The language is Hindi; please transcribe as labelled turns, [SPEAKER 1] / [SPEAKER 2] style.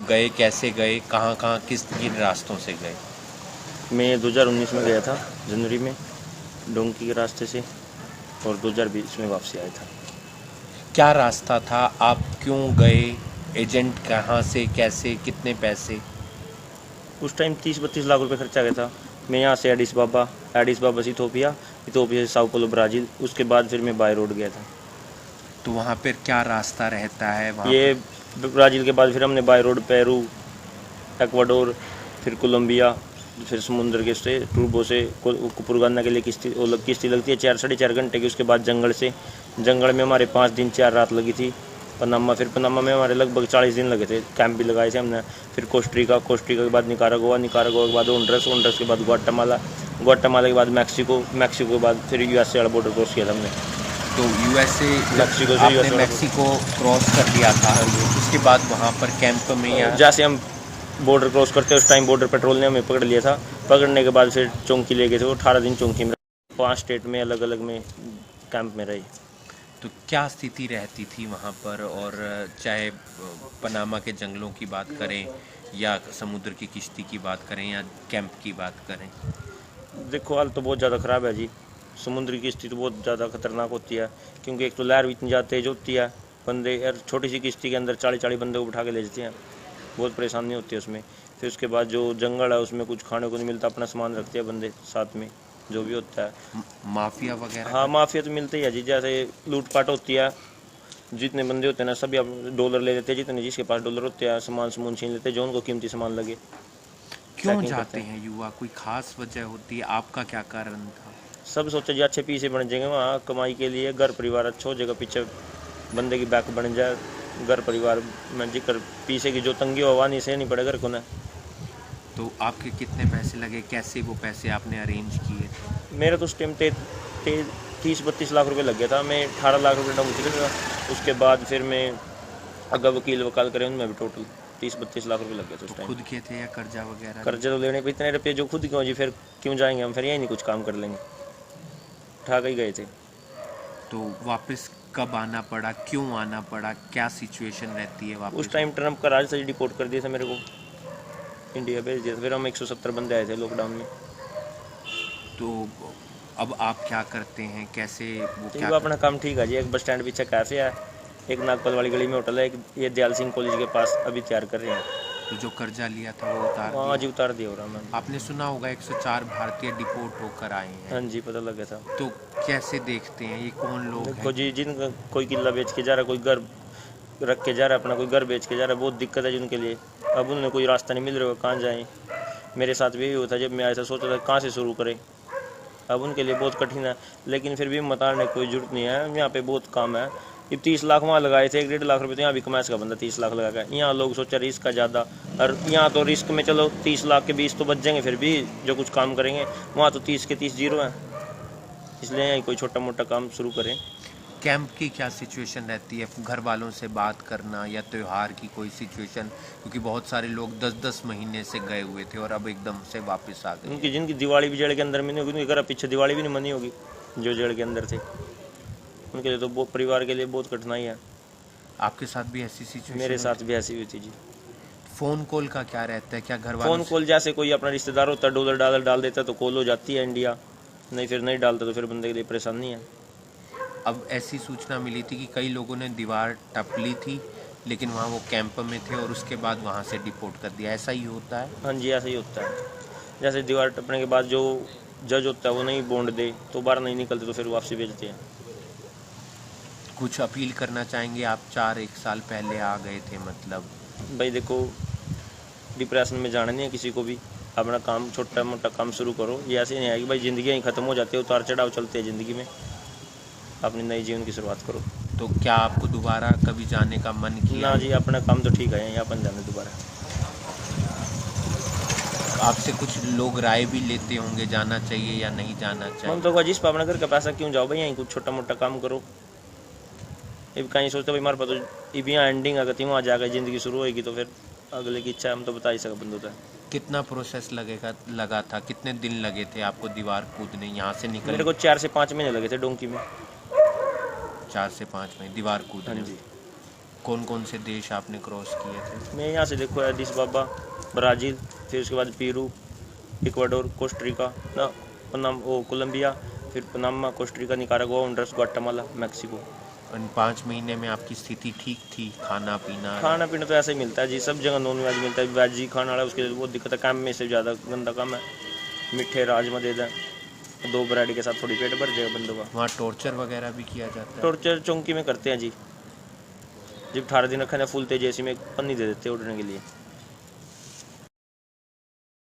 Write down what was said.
[SPEAKER 1] गए, कैसे गए, कहाँ कहाँ किस किन रास्तों से गए?
[SPEAKER 2] मैं 2019 में गया था जनवरी में डोंकी के रास्ते से, और 2020 में वापसी आया था।
[SPEAKER 1] क्या रास्ता था, आप क्यों गए, एजेंट कहाँ से, कैसे, कितने पैसे?
[SPEAKER 2] उस टाइम 30-32 लाख रुपए खर्चा गया था। मैं यहाँ से एडिस बाबा से इथोपिया से साओ paulo ब्राज़ील, उसके बाद फिर मैं बाय रोड गया था।
[SPEAKER 1] तो वहाँ पर क्या रास्ता रहता है वहाँ
[SPEAKER 2] ये
[SPEAKER 1] पर?
[SPEAKER 2] ब्राज़ील के बाद फिर हमने बाय रोड पेरू, एक्वाडोर, फिर कोलंबिया, फिर समुद्र के से टूरबो से कुपुरगाना के लिए किश्ती लगती है 4-4.5 घंटे की। उसके बाद जंगल में हमारे 5 दिन 4 रात लगी थी। फिर पनामा में हमारे लगभग 40 दिन लगे थे, कैंप भी लगाए थे हमने। फिर कोस्टरिका के बाद निकारागुआ के बाद होंडरस के बाद ग्वाटेमाला के बाद मैक्सिको के बाद फिर यूएसए वाला बॉर्डर क्रॉस किया था हमने।
[SPEAKER 1] तो यूएसए,
[SPEAKER 2] मैक्सिको से
[SPEAKER 1] आपने
[SPEAKER 2] यूएसए
[SPEAKER 1] मैक्सिको क्रॉस कर लिया था, उसके बाद वहाँ पर कैंप में या
[SPEAKER 2] जैसे हम बॉर्डर क्रॉस करते उस टाइम बॉर्डर पेट्रोल ने हमें पकड़ लिया था। पकड़ने के बाद फिर चौंकी ले गए थे, वो 18 दिन चौंकी में 5 स्टेट में अलग अलग में कैंप में रही।
[SPEAKER 1] तो क्या स्थिति रहती थी वहाँ पर? और चाहे पनामा के जंगलों की बात करें या समुद्र की किश्ती की बात करें या कैंप की बात करें?
[SPEAKER 2] देखो हाल तो बहुत ज़्यादा ख़राब है जी। समुद्र की स्थिति तो बहुत ज़्यादा खतरनाक होती है, क्योंकि एक तो लहर भी इतनी ज़्यादा तेज़ होती है। बंदे यार छोटी सी किश्ती के अंदर 40-40 बंदे को बिठा के ले जाते हैं, बहुत परेशानी होती है उसमें। फिर उसके बाद जो जंगल है उसमें कुछ खाने को नहीं मिलता, अपना सामान रखते हैं बंदे साथ में, जो भी होता है।
[SPEAKER 1] माफिया वगैरह
[SPEAKER 2] हाँ,
[SPEAKER 1] का?
[SPEAKER 2] माफिया तो मिलता ही है जी। जैसे लूटपाट होती है, जितने बंदे होते हैं ना सभी अब डॉलर ले लेते हैं, जितने जिसके पास डॉलर होते हैं सामान छीन लेते हैं, जो उनको कीमती सामान लगे।
[SPEAKER 1] क्यों
[SPEAKER 2] पैकिंग करते
[SPEAKER 1] जाते
[SPEAKER 2] हैं।
[SPEAKER 1] हैं युवा? कोई खास वजह होती है? आपका क्या कारण था?
[SPEAKER 2] सब सोचे जी अच्छे पीछे बन जाएंगे वहाँ कमाई के लिए, घर परिवार अच्छा हो जाएगा, पीछे बंदे की बैक बन जाए, घर परिवार में जिक्र पीछे की जो तंगी हो वहाँ नहीं से नहीं पड़ेगा को ना।
[SPEAKER 1] तो आपके कितने पैसे लगे, कैसे वो पैसे आपने अरेंज किए थे?
[SPEAKER 2] मेरा तो उस टाइम 30-32 लाख रुपए लग गया था। मैं 18 लाख रुपये डाउन चुका था। उसके बाद फिर मैं अगर वकील वकाल करें उनमें भी टोटल 30-32 लाख रुपए लग गए थे उस
[SPEAKER 1] तो
[SPEAKER 2] टाइम।
[SPEAKER 1] खुद के थे या कर्जा वगैरह?
[SPEAKER 2] कर्जे तो लेने पे इतने रुपये जो खुद क्यों जी, फिर क्यों जाएंगे हम, फिर यही नहीं कुछ काम कर लेंगे, उठा के ही गए थे।
[SPEAKER 1] तो वापस कब आना पड़ा, क्यों आना पड़ा, क्या सिचुएशन रहती है वापस?
[SPEAKER 2] उस टाइम ट्रम्प का राज से डिपोर्ट कर दिया था मेरे को, इंडिया भेज दिया था। फिर हम 170 बंदे आए थे लॉकडाउन में।
[SPEAKER 1] तो अब आप क्या करते हैं, कैसे वो
[SPEAKER 2] तो
[SPEAKER 1] क्या
[SPEAKER 2] वो अपना काम ठीक है जी। एक बस स्टैंड पीछे कैफ़े है, एक नागपल वाली गली में होटल है, एक ये दयाल सिंह कॉलेज के पास अभी तैयार कर रहे हैं।
[SPEAKER 1] तो जो कर्जा लिया था वो उतार
[SPEAKER 2] हाँ
[SPEAKER 1] दिया?
[SPEAKER 2] जी, उतार दिया हो रहा मैंने।
[SPEAKER 1] आपने सुना होगा 104 भारतीय डिपोर्ट होकर आए
[SPEAKER 2] हाँ
[SPEAKER 1] हैं।
[SPEAKER 2] जी, पता लग गया था।
[SPEAKER 1] तो कैसे देखते हैं, ये कौन लोग
[SPEAKER 2] देखो
[SPEAKER 1] हैं?
[SPEAKER 2] जी, जिनका कोई किला बेच के जा रहा है, कोई घर रख के जा रहा है अपना, कोई घर बेच के जा रहा है, बहुत दिक्कत है जिनके लिए। अब उन्हें कोई रास्ता नहीं मिल रहा है, कहाँ जाएँ। मेरे साथ भी यही होता, जब मैं ऐसा सोचा था कहाँ से शुरू करें। अब उनके लिए बहुत कठिन है, लेकिन फिर भी हिम्मत हारने की कोई जरूरत नहीं है। यहाँ पे बहुत काम है। ये 30 लाख वहाँ लगाए थे, 1-1.5 लाख रुपए तो यहाँ भी कमा सका बंदा 30 लाख लगा कर। यहाँ लोग सोचा रिस्क का ज़्यादा, और यहाँ तो रिस्क में चलो 30 लाख के 20 तो बच जाएंगे, फिर भी जो कुछ काम करेंगे वहाँ तो 30 के 30 जीरो हैं। इसलिए यहीं कोई छोटा मोटा काम शुरू करें।
[SPEAKER 1] कैंप की क्या सिचुएशन रहती है, घर वालों से बात करना या त्यौहार की कोई सिचुएशन? क्योंकि बहुत सारे लोग 10-10 महीने से गए हुए थे और अब एकदम से वापस आ गए।
[SPEAKER 2] उनकी जिनकी दिवाली भी जेल के अंदर में नहीं होगी, उनके घर पीछे दिवाली भी नहीं मनी होगी, जो जेल के अंदर थे, उनके लिए तो बहुत, परिवार के लिए बहुत कठिनाई है।
[SPEAKER 1] आपके साथ भी ऐसी सिचुएशन?
[SPEAKER 2] मेरे साथ भी ऐसी हुई थी जी।
[SPEAKER 1] फ़ोन कॉल का क्या रहता है, क्या घर वालों
[SPEAKER 2] फ़ोन कॉल जैसे कोई अपना रिश्तेदार होता है, डॉलर डाल देता है तो कॉल हो जाती है इंडिया, नहीं फिर नहीं डालता तो फिर बंदे के लिए परेशानी है।
[SPEAKER 1] अब ऐसी सूचना मिली थी कि कई लोगों ने दीवार टप ली थी, लेकिन वहाँ वो कैंप में थे और उसके बाद वहाँ से डिपोर्ट कर दिया, ऐसा ही होता है?
[SPEAKER 2] हाँ जी, ऐसा ही होता है। जैसे दीवार टपने के बाद जो जज होता है वो नहीं बॉन्ड दे तो बाहर नहीं निकलते, तो फिर वापसी भेजते हैं।
[SPEAKER 1] कुछ अपील करना चाहेंगे आप? 1 साल पहले आ गए थे, मतलब
[SPEAKER 2] भाई देखो, डिप्रेशन में जाना नहीं है किसी को भी, अपना काम छोटा मोटा काम शुरू करो। ये ऐसे नहीं है कि भाई ज़िंदगी यहीं ख़त्म हो जाती है, उतार चढ़ाव चलते हैं ज़िंदगी में। अपनी नई जीवन की शुरुआत करो।
[SPEAKER 1] तो क्या आपको दोबारा कभी जाने का मन किया?
[SPEAKER 2] ना जी, अपना काम तो ठीक है, यहाँ अपन जाने दोबारा।
[SPEAKER 1] आपसे कुछ लोग राय भी लेते होंगे, जाना चाहिए या नहीं जाना
[SPEAKER 2] हम
[SPEAKER 1] चाहिए?
[SPEAKER 2] तो जिस पर अपना घर का पैसा क्यों जाओ भाई, यहीं कुछ छोटा मोटा काम करो। ये कहीं सोचते भाई हमारे पास तो अब यहाँ एंडिंग अगर वहाँ जाकर ज़िंदगी शुरू होगी तो फिर अगले की इच्छा हम तो बता ही सका बंद होता है।
[SPEAKER 1] कितना प्रोसेस लगा था, कितने दिन लगे थे आपको दीवार कूदने, यहाँ से निकल?
[SPEAKER 2] मेरे को 4 से 5 महीने लगे थे डोंकी में।
[SPEAKER 1] 4 से 5 महीने दीवार कूदने
[SPEAKER 2] हाँ
[SPEAKER 1] में।
[SPEAKER 2] जी।
[SPEAKER 1] कौन कौन से देश आपने क्रॉस किए थे?
[SPEAKER 2] मैं यहाँ से देखो एडिस बाबा, ब्राज़ील, फिर उसके बाद पेरू, इक्वाडोर, कोस्टारिका ना, कोलंबिया, फिर Panama, Costa Rica, Nicaragua, Honduras, Guatemala, Mexico.
[SPEAKER 1] इन 5 महीने में आपकी स्थिति ठीक थी, खाना पीना?
[SPEAKER 2] खाना पीना तो ऐसे ही मिलता है जी, सब जगह नॉन वेज मिलता है, वेज ही खाना वाला उसके लिए बहुत दिक्कत है। काम में से ज़्यादा गंदा काम है, मीठे राजमा दे दें 2 ब्रेड के साथ, थोड़ी पेट भर जाएगा बंदों का।
[SPEAKER 1] वहाँ टॉर्चर वगैरह भी किया जाता है?
[SPEAKER 2] टॉर्चर चौंकी में करते हैं जी, जब 18 दिन रखा है फुल तेजी में पन्नी दे देते हैं उड़ने के लिए।